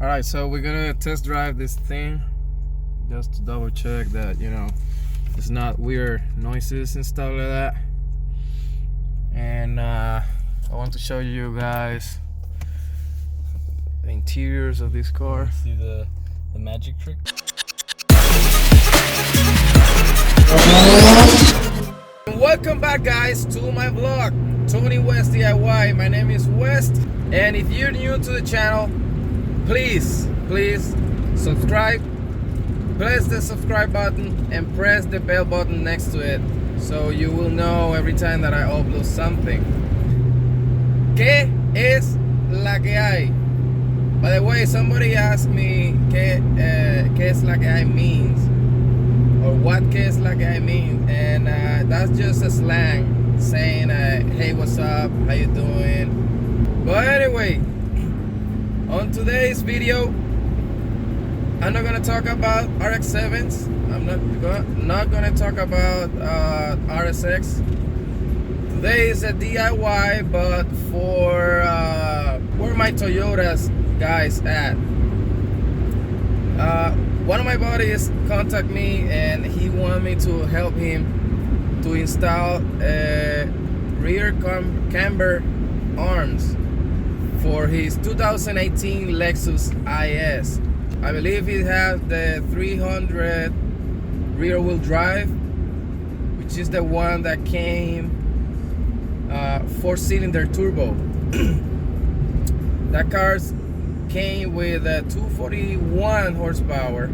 Alright, so we're gonna test drive this thing just to double check that, you know, it's not weird noises and stuff like that. And I want to show you guys the interiors of this car. See the magic trick? Welcome back, guys, to my vlog, Tony West DIY. My name is West, and if you're new to the channel, please subscribe, press the subscribe button and press the bell button next to it so you will know every time that I upload something. ¿Qué es la que hay? By the way, somebody asked me ¿qué es la que hay means, or what ¿qué es la que hay means, and that's just a slang saying hey, what's up, how you doing? But anyway, on today's video, I'm not gonna talk about RX7s. I'm not gonna talk about RSX. Today is a DIY, but for where my Toyotas guys at. One of my buddies contacted me and he wanted me to help him to install a rear camber arms for his 2018 Lexus IS. I believe it has the 300 rear wheel drive, which is the one that came 4-cylinder turbo. That car came with a 241 horsepower,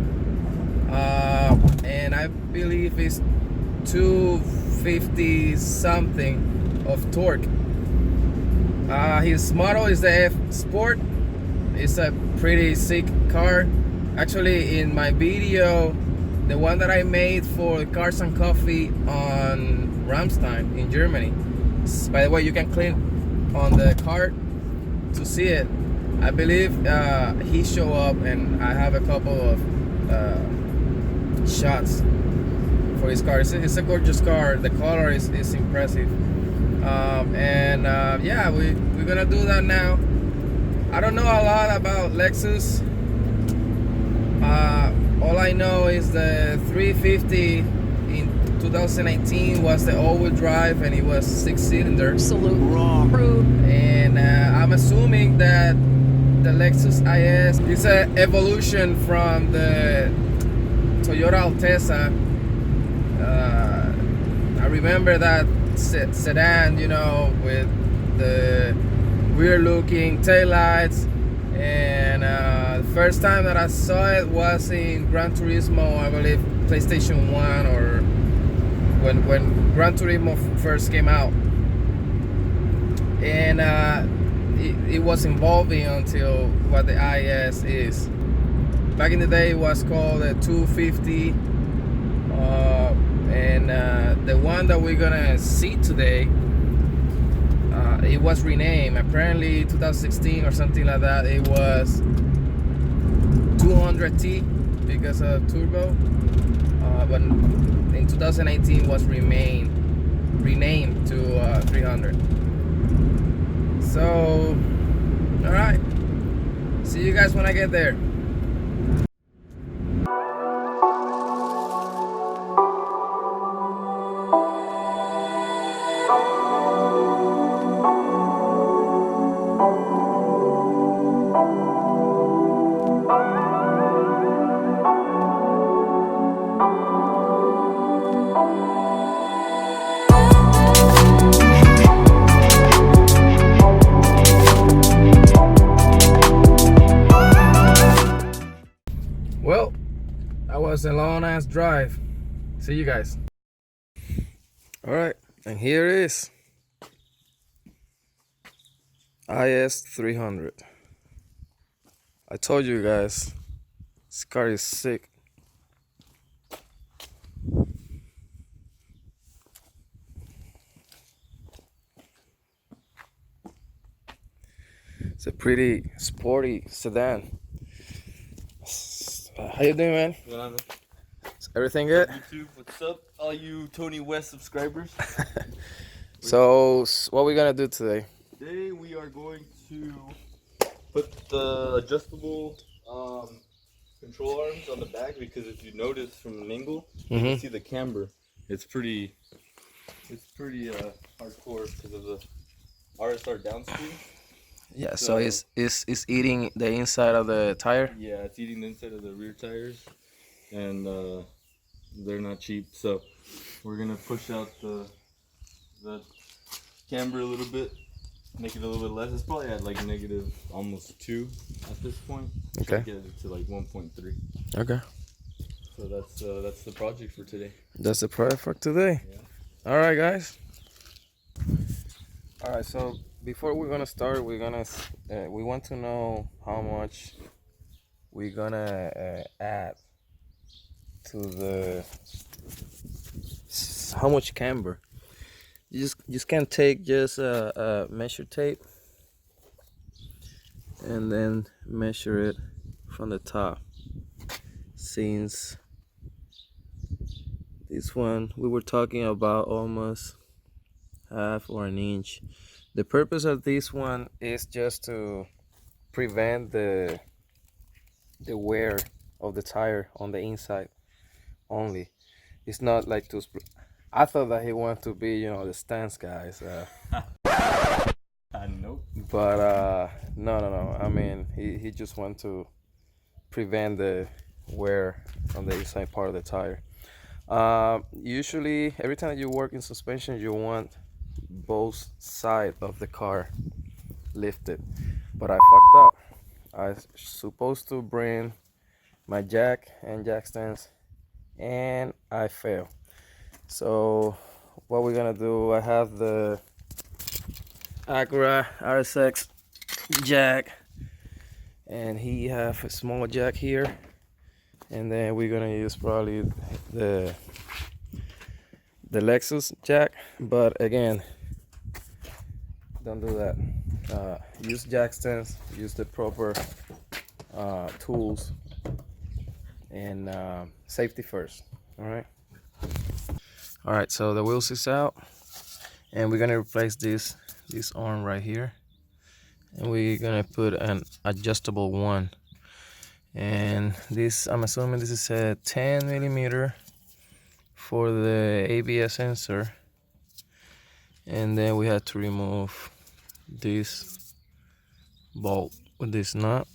and I believe it's 250 something of torque. His model is the F Sport. It's a pretty sick car. Actually, in my video, the one that I made for Cars and Coffee on Ramstein in Germany. By the way, you can click on the card to see it. I believe he showed up, and I have a couple of shots for his car. It's a gorgeous car. The color is impressive. Yeah, we're gonna do that now. I don't know a lot about Lexus. All I know is the 350 in 2018 was the all-wheel drive, and it was 6-cylinder. Absolute wrong. And I'm assuming that the Lexus IS is an evolution from the Toyota Altezza. I remember that sedan, you know, with the weird-looking taillights. And the first time that I saw it was in Gran Turismo, I believe PlayStation 1, or when Gran Turismo first came out. And it was evolving until what the IS is. Back in the day, it was called a 250, and the one that we're gonna see today, it was renamed. Apparently 2016 or something like that, it was 200T because of turbo, but in 2018 was renamed to 300. So, all right, see you guys when I get there. Well, that was a long ass drive. See you guys. All right, and here it is. IS 300. I told you guys, this car is sick. It's a pretty sporty sedan. How you doing, man? Is everything good? YouTube, what's up, all you Tony West subscribers? So, what are we gonna do today? Today we are going to put the adjustable control arms on the back, because if you notice from an angle, you Mm-hmm. can see the camber. It's pretty hardcore because of the RSR downscrew. Yeah, so it's eating the inside of the tire. Yeah, it's eating the inside of the rear tires, and they're not cheap. So we're gonna push out the camber a little bit, make it a little bit less. It's probably at like negative almost 2 at this point. Okay. Get it to like 1.3. Okay. So that's the project for today. That's the product for today. Yeah. All right, guys. All right, so before we're gonna start, we want to know how much we're gonna add to the how much camber. You just can't take just a measure tape and then measure it from the top, since this one we were talking about almost half or an inch. The purpose of this one is just to prevent the wear of the tire on the inside only. It's not like to I thought that he wanted to be, you know, the stance guys, Nope. but no, I mean, he just wants to prevent the wear on the inside part of the tire. Usually every time you work in suspension, you want both sides of the car lifted, but I fucked up. I was supposed to bring my jack and jack stands, and I failed. So what we're gonna do, I have the Acura RSX jack, and he have a small jack here, and then we're gonna use probably the Lexus jack. But again, don't do that. Use jack stands, use the proper tools, and safety first. All right, so the wheels is out, and we're gonna replace this arm right here, and we're gonna put an adjustable one. And this, I'm assuming this is a 10 millimeter for the ABS sensor, and then we had to remove this bolt with this nut,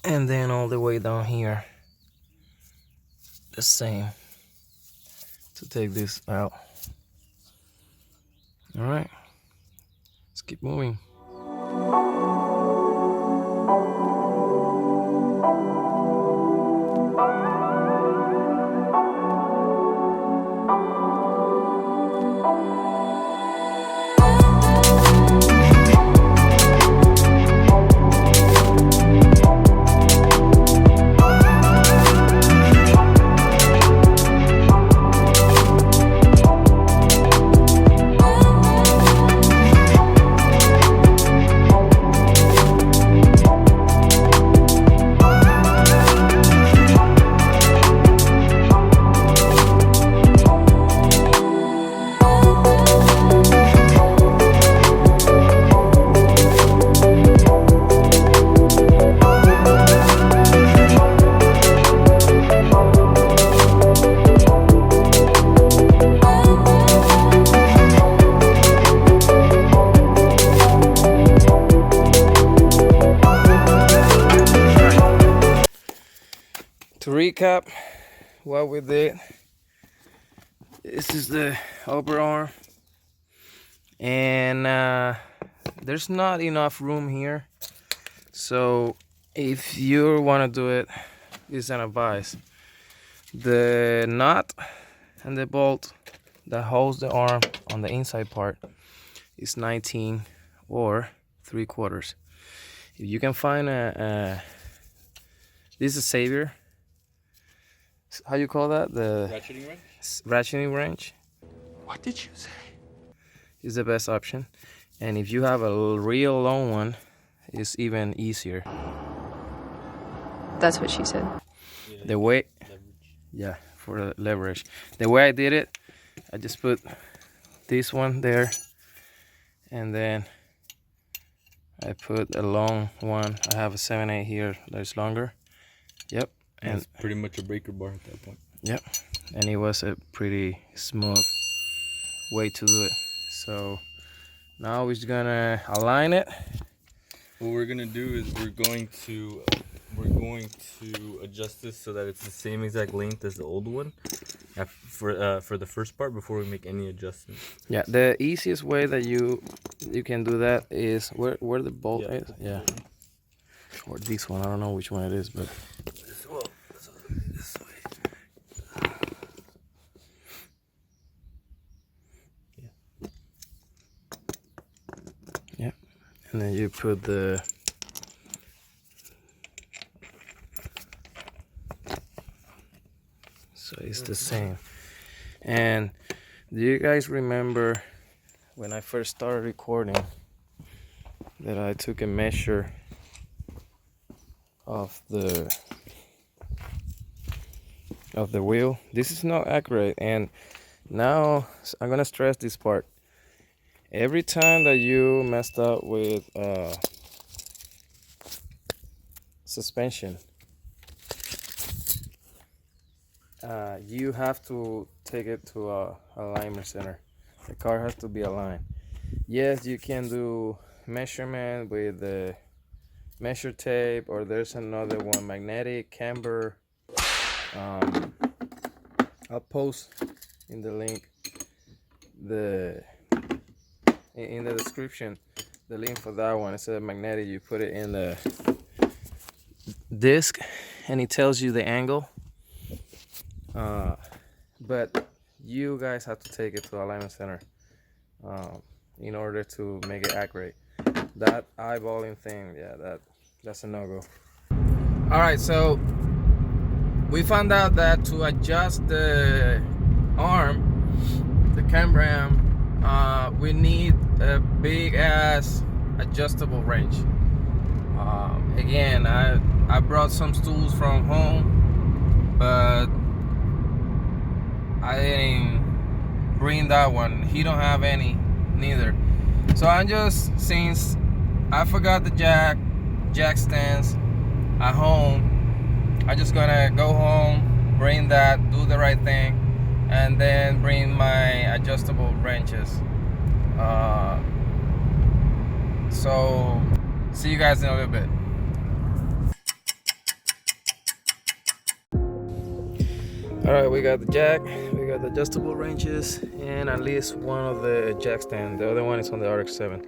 and then all the way down here the same to take this out. All right, let's keep moving. To recap what we did, this is the upper arm, and there's not enough room here, so if you want to do it, it's an advice. The nut and the bolt that holds the arm on the inside part is 19 or 3/4. If you can find this is a savior. How you call that? The Ratcheting wrench? Ratcheting wrench. What did you say? Is the best option. And if you have a real long one, it's even easier. That's what she said. Yeah, The way, leverage. yeah, for the leverage. The way I did it, I just put this one there, and then I put a long one. I have a 7/8 here that's longer. Yep, And it's pretty much a breaker bar at that point. Yep, and it was a pretty smooth way to do it. So now we're gonna align it. What we're gonna do is we're going to adjust this so that it's the same exact length as the old one for the first part before we make any adjustments. Yeah, the easiest way that you can do that is where the bolt is. Yeah, or this one. I don't know which one it is, but This way. yeah, and then you put the so it's the same. And do you guys remember when I first started recording that I took a measure of the wheel? This is not accurate, and now I'm gonna stress this part. Every time that you messed up with suspension, you have to take it to a alignment center. The car has to be aligned. Yes, you can do measurement with the measure tape, or there's another one, magnetic camber. I'll post in the link in the description the link for that one. It's a magnetic. You put it in the disc and it tells you the angle. But you guys have to take it to alignment center in order to make it accurate. That eyeballing thing, yeah, that's a no-go. All right, so we found out that to adjust the arm, the camber arm, we need a big ass adjustable wrench. Again, I brought some tools from home, but I didn't bring that one. He don't have any neither. So I'm just, since I forgot the jack stands at home, I'm just gonna go home, bring that, do the right thing, and then bring my adjustable wrenches. So see you guys in a little bit. All right, we got the jack, we got the adjustable wrenches, and at least one of the jack stand. The other one is on the RX7.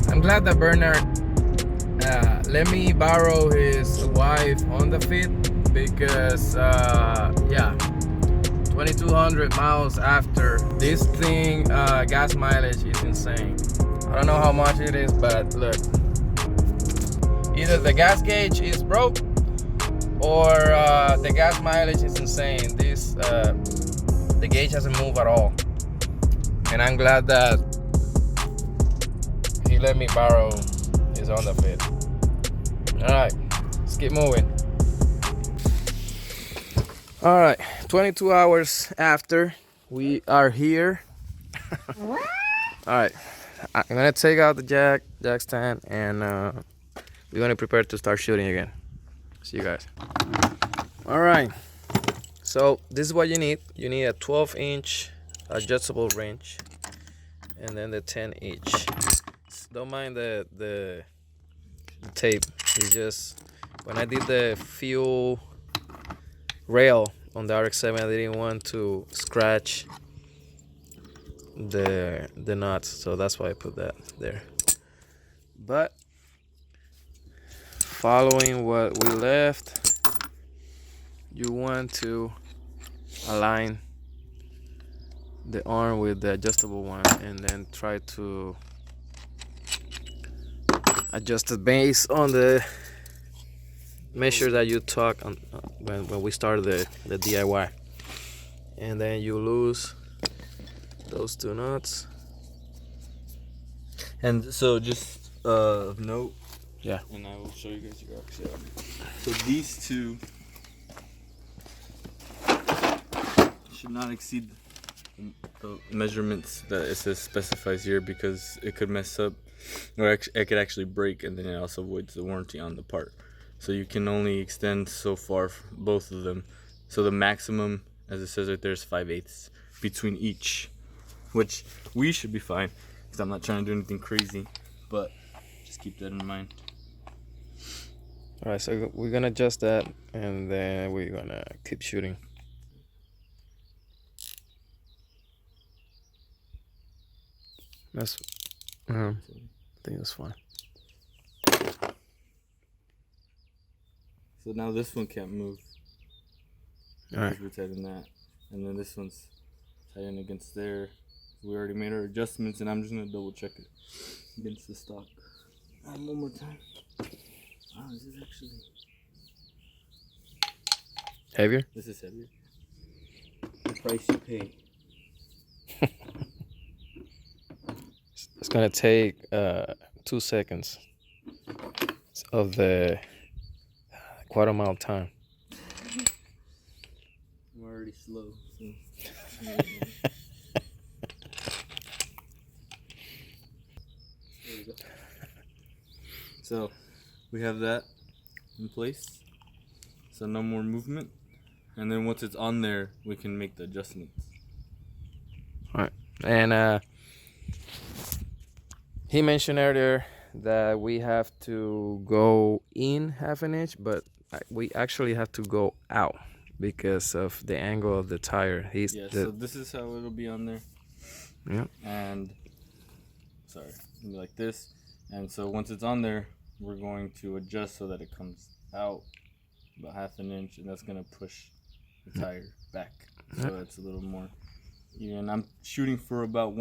I'm glad that Bernard let me borrow his wife on the Fit, because yeah, 2200 miles after this thing, gas mileage is insane. I don't know how much it is, but look, either the gas gauge is broke or the gas mileage is insane. This the gauge hasn't moved at all, and I'm glad that he let me borrow his Honda Fit. All right, let's keep moving. All right, 22 hours after, we are here. All right, I'm gonna take out the jack stand, and we're gonna prepare to start shooting again. See you guys. All right, so this is what you need. You need a 12-inch adjustable wrench, and then the 10-inch. Don't mind the tape. It's just, when I did the fuel rail on the RX7, I didn't want to scratch the nuts, so that's why I put that there. But following what we left, you want to align the arm with the adjustable one, and then try to adjust the base on the measure that you took on when we started the DIY, and then you lose those two nuts. And so just of note, Yeah. And I will show you guys your RX7. So these two should not exceed the measurements that it says specifies here, because it could mess up, or it could actually break, and then it also voids the warranty on the part. So you can only extend so far both of them. So the maximum, as it says right there, is 5/8 between each, which we should be fine, because I'm not trying to do anything crazy, but just keep that in mind. All right, so we're gonna adjust that, and then we're gonna keep shooting. That's, I think that's fine. So now this one can't move. All right. We're tighten that, and then this one's tightened against there. We already made our adjustments, and I'm just gonna double check it against the stock. One more time. Wow, this is actually Heavier? This is heavier. The price you pay. It's gonna take 2 seconds of the quarter mile time. I'm already slow. So. There we go. So we have that in place. So no more movement. And then once it's on there, we can make the adjustments. All right. And he mentioned earlier that we have to go in 1/2 inch, but we actually have to go out because of the angle of the tire. So this is how it'll be on there. Yeah. And sorry, it'll be like this. And so once it's on there, we're going to adjust so that it comes out about 1/2 inch, and that's gonna push the tire back, so it's a little more even. I'm shooting for about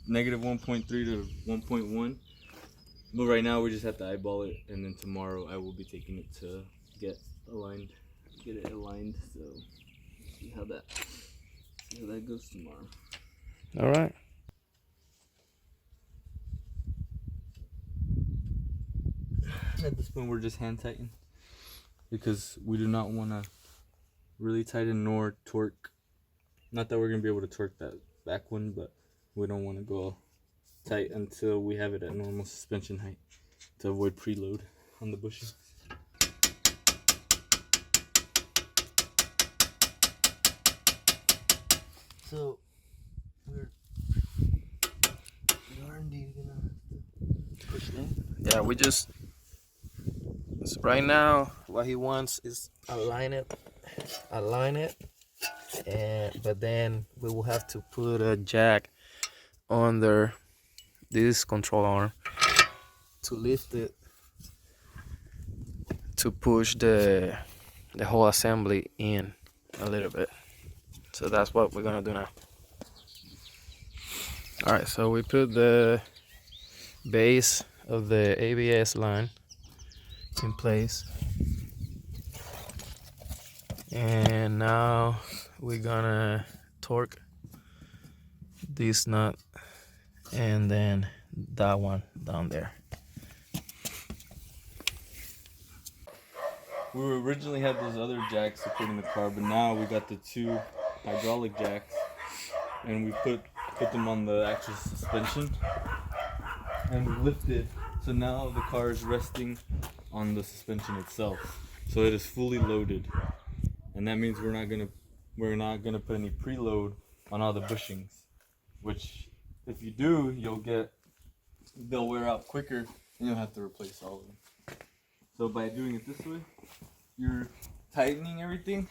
negative 1.3 to 1.1, but right now we just have to eyeball it, and then tomorrow I will be taking it to get it aligned. So see how that goes tomorrow. All right. At this point, we're just hand tighten because we do not want to really tighten nor torque. Not that we're gonna be able to torque that back one, but we don't want to go tight until we have it at normal suspension height to avoid preload on the bushings. So we are indeed gonna have to push in. Yeah, we just right now what he wants is align it, and but then we will have to put a jack under this control arm to lift it, to push the whole assembly in a little bit. So that's what we're gonna do now. All right, so we put the base of the ABS line in place, and now we're gonna torque this nut and then that one down there. We originally had those other jacks to put in the car, but now we got the 2 hydraulic jacks, and we put them on the actual suspension, and we lifted. So now the car is resting on the suspension itself, so it is fully loaded, and that means we're not gonna put any preload on all the bushings, which if you do, they'll wear out quicker, and you'll have to replace all of them. So by doing it this way, you're tightening everything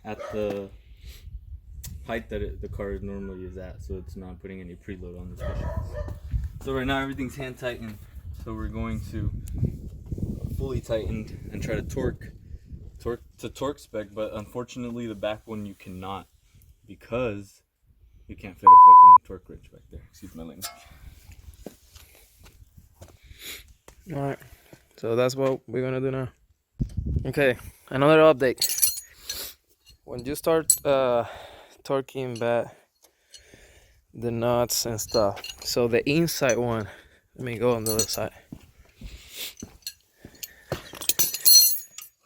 at the height that the car normally is at, so it's not putting any preload on the bushings. So right now everything's hand tightened, so we're going to fully tighten and try to torque to torque spec, but unfortunately the back one you cannot, because you can't fit a fucking torque wrench back there. Excuse my language. All right, so that's what we're gonna do now. Okay, another update. When you start torquing back the nuts and stuff, so the inside one, let me go on the other side.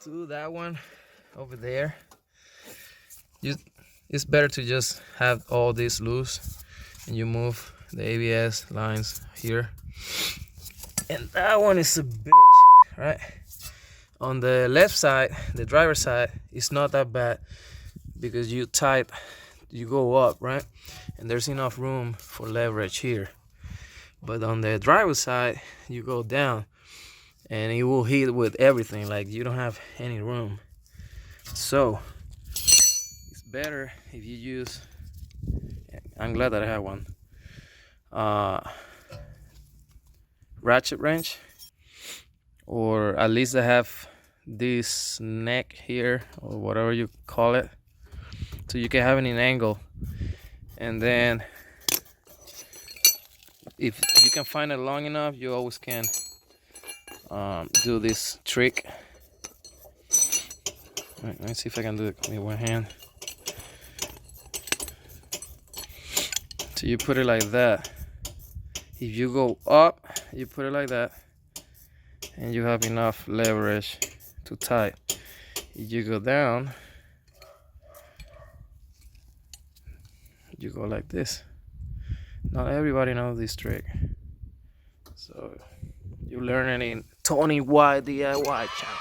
to that one over there. It's better to just have all this loose, and you move the ABS lines here. And that one is a bitch, right? On the left side, the driver's side, it's not that bad because you go up, right? And there's enough room for leverage here. But on the driver's side, you go down and it will hit with everything, like you don't have any room. So it's better if you use, I'm glad that I have one, ratchet wrench, or at least I have this neck here or whatever you call it, so you can have it in angle. And then if you can find it long enough, you always can do this trick. Let me see if I can do it with one hand. So you put it like that. If you go up, you put it like that, and you have enough leverage to tie. If you go down, you go like this. Not everybody knows this trick, so you learn it in Tony Y DIY channel.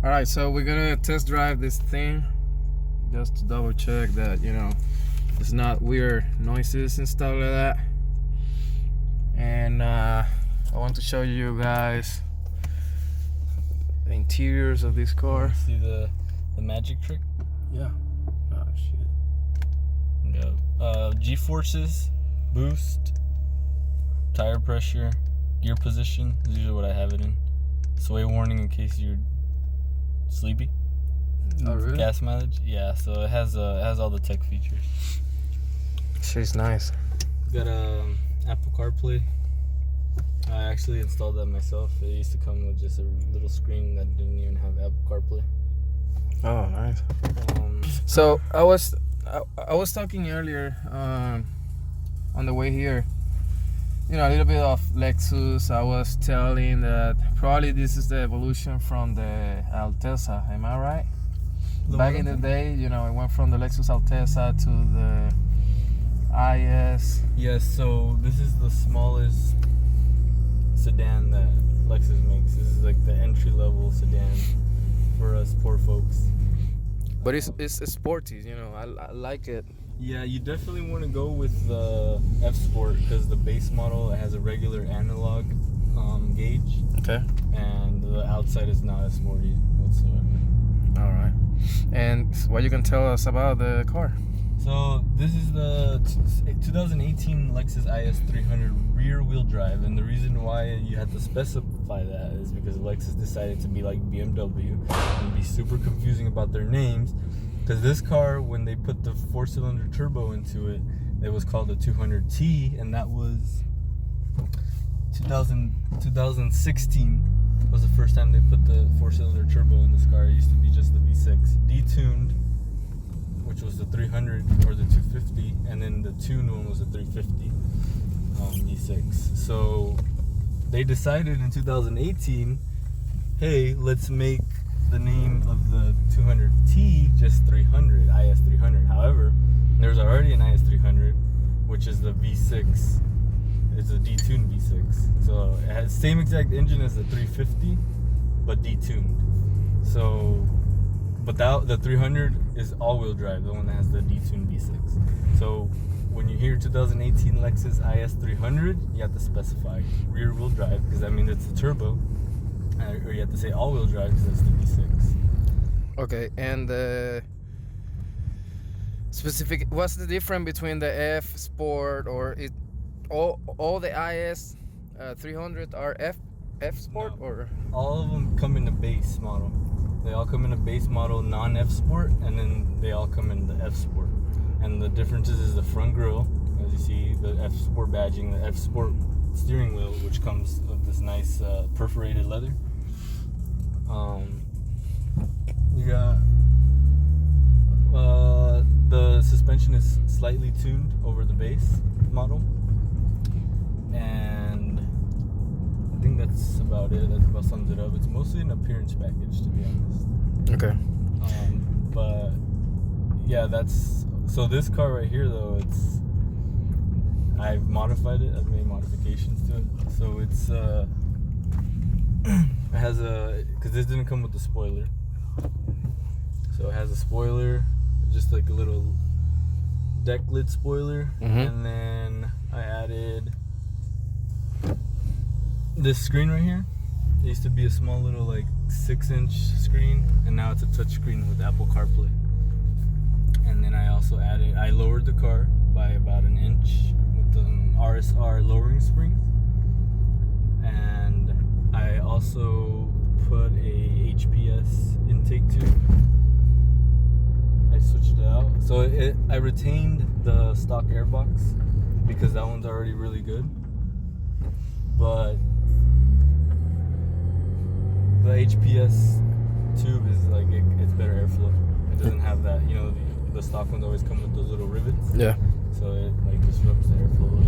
Alright, so we're gonna test drive this thing just to double check that, you know, it's not weird noises and stuff like that. And I want to show you guys the interiors of this car. See the magic trick? Yeah. Oh shit. Yeah. G-forces, boost, tire pressure, gear position is usually what I have it in. Sway warning in case you're sleepy. Oh really? Gas mileage, yeah. So it has all the tech features. She's nice. Got Apple CarPlay. I actually installed that myself. It used to come with just a little screen that didn't even have Apple CarPlay. Oh, nice. So I was talking earlier on the way here, you know, a little bit of Lexus. I was telling that probably this is the evolution from the Alteza. Am I right? Back in the day, you know, it went from the Lexus Alteza to the IS. Yes, so this is the smallest sedan that Lexus makes. This is like the entry-level sedan for us poor folks. But it's sporty, you know. I like it. Yeah, you definitely want to go with the F Sport because the base model has a regular analog gauge. Okay. And the outside is not as sporty whatsoever. All right. And what you can tell us about the car? So this is the 2018 Lexus IS 300 rear-wheel drive, and the reason why you had to specify that is because Lexus decided to be like BMW and be super confusing about their names. Because this car, when they put the 4-cylinder turbo into it, it was called the 200T, and that was 2016 was the first time they put the 4-cylinder turbo in this car. It used to be just the V6 detuned, which was the 300 or the 250, and then the tuned one was the 350 V6. So they decided in 2018, hey, let's make the name of the 200T just 300, IS 300. However, there's already an IS 300, which is the V6. It's a detuned V6. So it has the same exact engine as the 350, but detuned. So, but the 300 is all-wheel drive, the one that has the detuned V6. So when you hear 2018 Lexus IS 300, you have to specify rear-wheel drive, because that means it's a turbo. Or you have to say all-wheel drive because that's the V6. Okay, and the specific, what's the difference between the F Sport or it? All the IS 300 are F Sport, No. or All of them come in the base model. They all come in a base model, non-F Sport, and then they all come in the F Sport. And the differences is the front grille, as you see, the F Sport badging, the F Sport steering wheel, which comes with this nice perforated leather. You got the suspension is slightly tuned over the base model, and I think that's about it. That about sums it up. It's mostly an appearance package, to be honest. okay. But yeah, that's so. This car right here, though, I've modified it. I've made modifications to it. So it's it has because this didn't come with the spoiler. So it has a spoiler, just like a little deck lid spoiler, and then I added this screen right here. It used to be a small little like 6-inch screen, and now it's a touch screen with Apple CarPlay. And then I also I lowered the car by about an inch with the RSR lowering spring, and I also put a HPS intake tube. I switched it out, so I retained the stock airbox because that one's already really good, but the HPS tube is like it's better airflow. It doesn't have that, the stock ones always come with those little rivets. Yeah. So it like disrupts the airflow.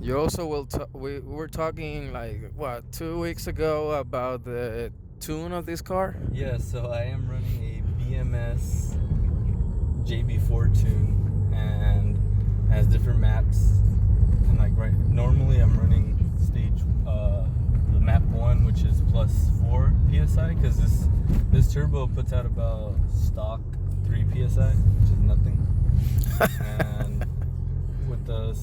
You also we were talking like 2 weeks ago about the tune of this car. Yeah, so I am running a BMS JB4 tune, and it has different maps. And like normally I'm running stage the map 1, which is +4 psi, because this turbo puts out about stock 3 psi, which is nothing. And with the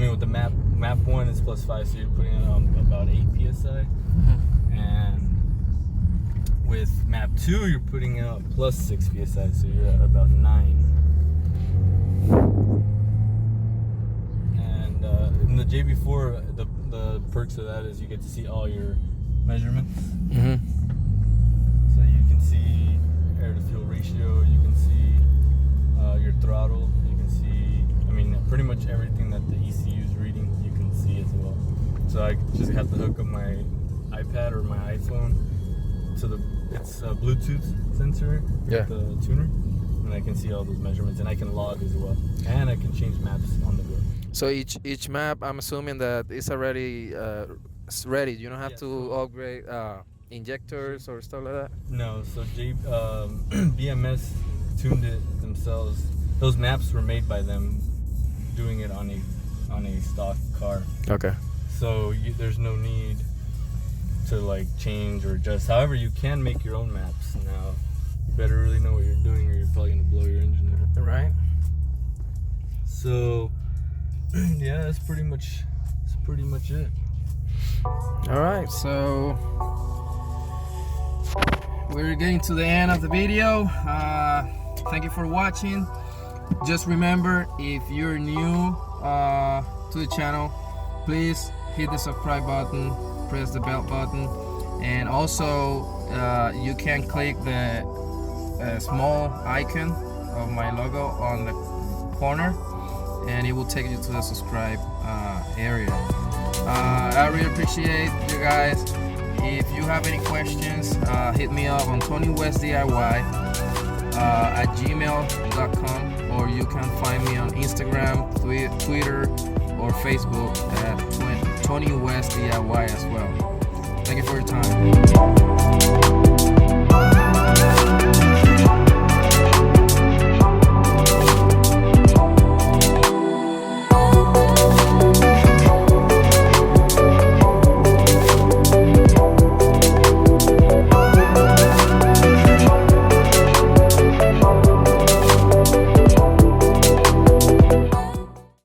with the map 1 is +5, so you're putting out about 8 psi. And with map 2 you're putting out +6 psi, so you're at about 9. And in the JB4, the perks of that is you get to see all your measurements. So you can see air to fuel ratio, you can see your throttle, you can see, pretty much everything that the ECU is reading, you can see as well. So I just have to hook up my iPad or my iPhone to it's a Bluetooth sensor, Yeah. the tuner, and I can see all those measurements, and I can log as well, and I can change maps on the go. So each map, I'm assuming that it's already ready. You don't have Yeah, to upgrade injectors or stuff like that. No, so BMS tuned it themselves. Those maps were made by them, doing it on a stock car. Okay. So there's no need to like change or adjust. However, you can make your own maps now. You better really know what you're doing, or you're probably gonna blow your engine up. Right. So yeah, that's pretty much it. All right. So we're getting to the end of the video. Thank you for watching. Just remember, if you're new to the channel, please hit the subscribe button, press the bell button, and also you can click the small icon of my logo on the corner, and it will take you to the subscribe area. I really appreciate you guys. If you have any questions, hit me up on TonyWestDIY@gmail.com, or you can find me on Instagram, Twitter, or Facebook at TonyWestDIY as well. Thank you for your time.